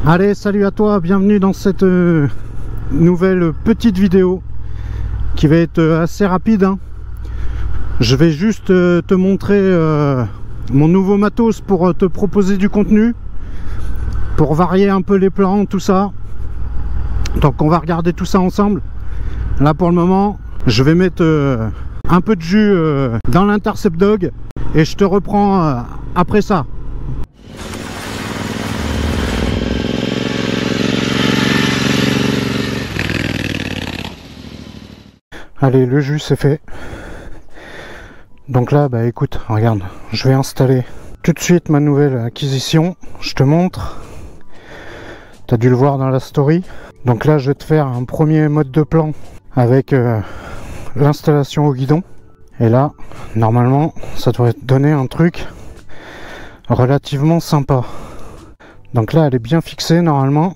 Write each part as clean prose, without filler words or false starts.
Allez, salut à toi, bienvenue dans cette nouvelle petite vidéo qui va être assez rapide, hein. Je vais juste te montrer mon nouveau matos pour te proposer du contenu, pour varier un peu les plans, tout ça. Donc on va regarder tout ça ensemble. Là pour le moment, je vais mettre un peu de jus dans l'Intercept Dog et je te reprends après ça. Allez, le jus c'est fait. Donc là, bah écoute, regarde, je vais installer tout de suite ma nouvelle acquisition. Je te montre. Tu as dû le voir dans la story. Donc là, je vais te faire un premier mode de plan avec l'installation au guidon. Et là, normalement, ça devrait te donner un truc relativement sympa. Donc là, elle est bien fixée normalement.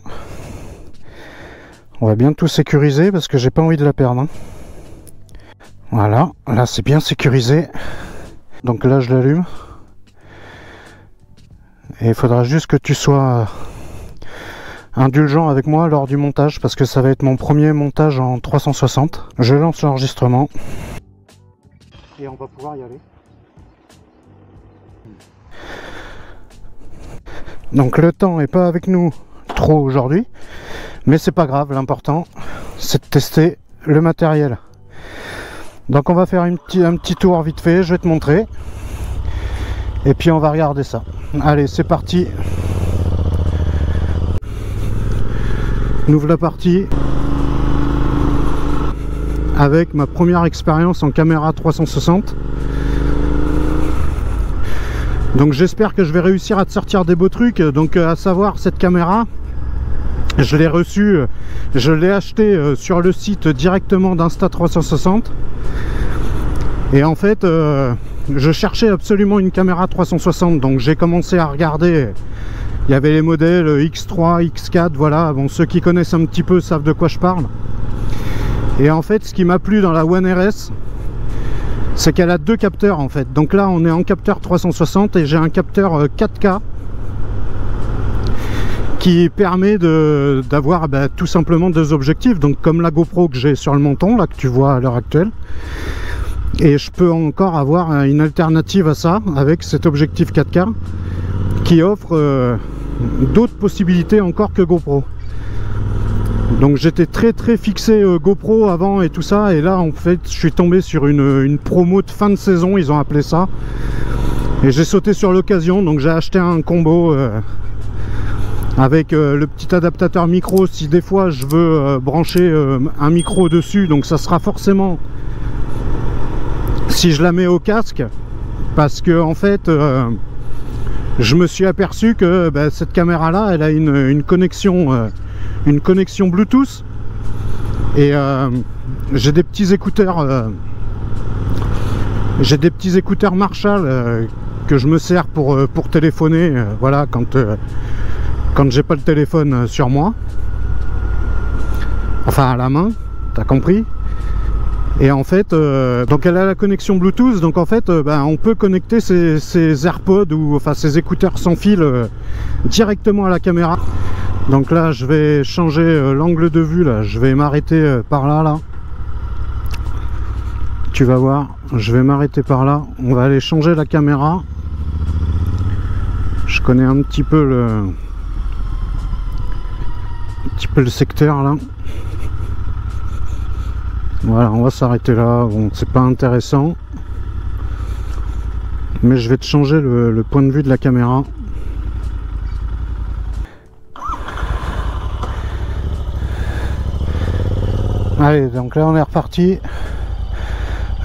On va bien tout sécuriser parce que j'ai pas envie de la perdre, hein. Voilà, là c'est bien sécurisé. Donc là je l'allume. Et il faudra juste que tu sois indulgent avec moi lors du montage, parce que ça va être mon premier montage en 360. Je lance l'enregistrement. Et on va pouvoir y aller. Donc le temps n'est pas avec nous trop aujourd'hui, mais c'est pas grave, l'important c'est de tester le matériel. Donc on va faire un petit tour vite fait, je vais te montrer. Et puis on va regarder ça. Allez, c'est parti. On ouvre la partie avec ma première expérience en caméra 360. Donc j'espère que je vais réussir à te sortir des beaux trucs. Donc à savoir, cette caméra, je l'ai reçue, je l'ai achetée sur le site directement d'Insta360. Et en fait, je cherchais absolument une caméra 360, donc j'ai commencé à regarder. Il y avait les modèles X3, X4, voilà. Bon, ceux qui connaissent un petit peu savent de quoi je parle. Et en fait, ce qui m'a plu dans la One RS, c'est qu'elle a deux capteurs en fait. Donc là, on est en capteur 360 et j'ai un capteur 4K qui permet d'avoir tout simplement deux objectifs. Donc comme la GoPro que j'ai sur le menton, là, que tu vois à l'heure actuelle. Et je peux encore avoir une alternative à ça avec cet objectif 4K qui offre d'autres possibilités encore que GoPro. Donc j'étais très fixé GoPro avant et tout ça, et là en fait je suis tombé sur une promo de fin de saison, ils ont appelé ça, et j'ai sauté sur l'occasion. Donc j'ai acheté un combo avec le petit adaptateur micro si des fois je veux brancher un micro dessus. Donc ça sera forcément si je la mets au casque, parce que en fait je me suis aperçu que cette caméra là, elle a une connexion Bluetooth, et j'ai des petits écouteurs Marshall que je me sers pour téléphoner, voilà, quand j'ai pas le téléphone sur moi, enfin à la main, t'as compris. Et en fait, donc elle a la connexion Bluetooth, donc en fait, on peut connecter ses AirPods ou enfin ses écouteurs sans fil directement à la caméra. Donc là, je vais changer l'angle de vue. Là, je vais m'arrêter par là. Tu vas voir, je vais m'arrêter par là. On va aller changer la caméra. Je connais un petit peu le secteur là. Voilà, on va s'arrêter là. Bon, c'est pas intéressant, mais je vais te changer le point de vue de la caméra. Allez, donc là on est reparti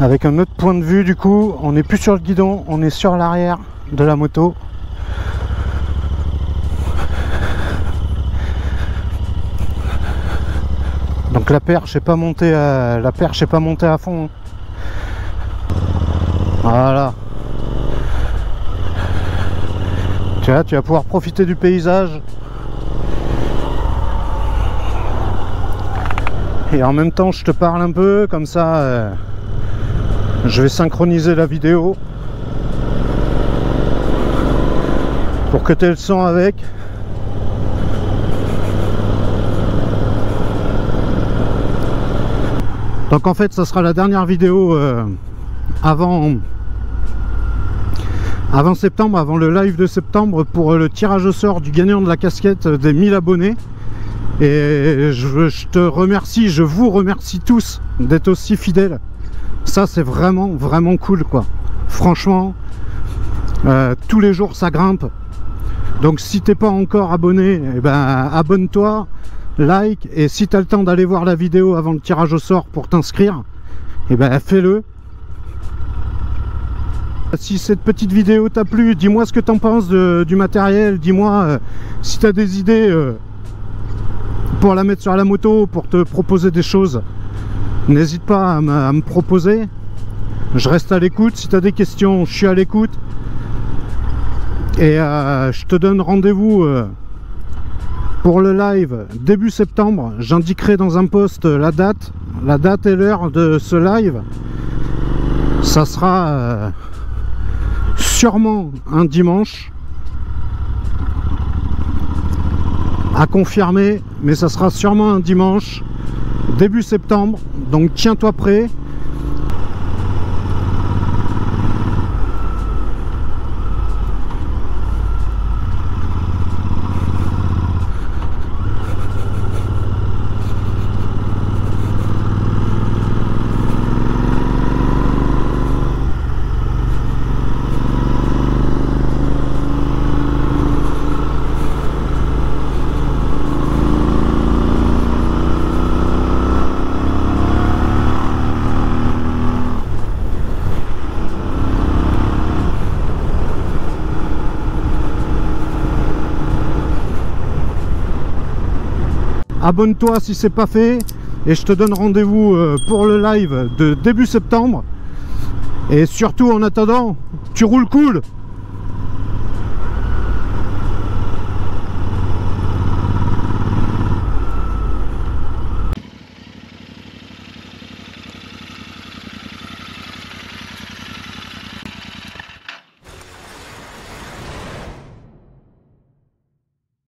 avec un autre point de vue. Du coup, on n'est plus sur le guidon, on est sur l'arrière de la moto. Donc la perche n'est pas montée à fond. Voilà. Tu vois, tu vas pouvoir profiter du paysage. Et en même temps, je te parle un peu comme ça. Je vais synchroniser la vidéo pour que tu aies le son avec. Donc en fait ça sera la dernière vidéo avant septembre, avant le live de septembre, pour le tirage au sort du gagnant de la casquette des 1000 abonnés. Et je te remercie, je vous remercie tous d'être aussi fidèles. Ça c'est vraiment cool quoi. Franchement, tous les jours ça grimpe. Donc si t'es pas encore abonné, eh ben, abonne-toi, like, et si tu as le temps d'aller voir la vidéo avant le tirage au sort pour t'inscrire, eh ben, fais-le. Si cette petite vidéo t'a plu, dis-moi ce que t'en penses du matériel, dis-moi si tu as des idées pour la mettre sur la moto, pour te proposer des choses. N'hésite pas à me proposer, je reste à l'écoute. Si tu as des questions, je suis à l'écoute. Et je te donne rendez-vous pour le live début septembre. J'indiquerai dans un post la date et l'heure de ce live. Ça sera sûrement un dimanche, à confirmer, mais ça sera sûrement un dimanche début septembre, donc tiens-toi prêt. Abonne-toi si c'est pas fait, et je te donne rendez-vous pour le live de début septembre. Et surtout en attendant, tu roules cool.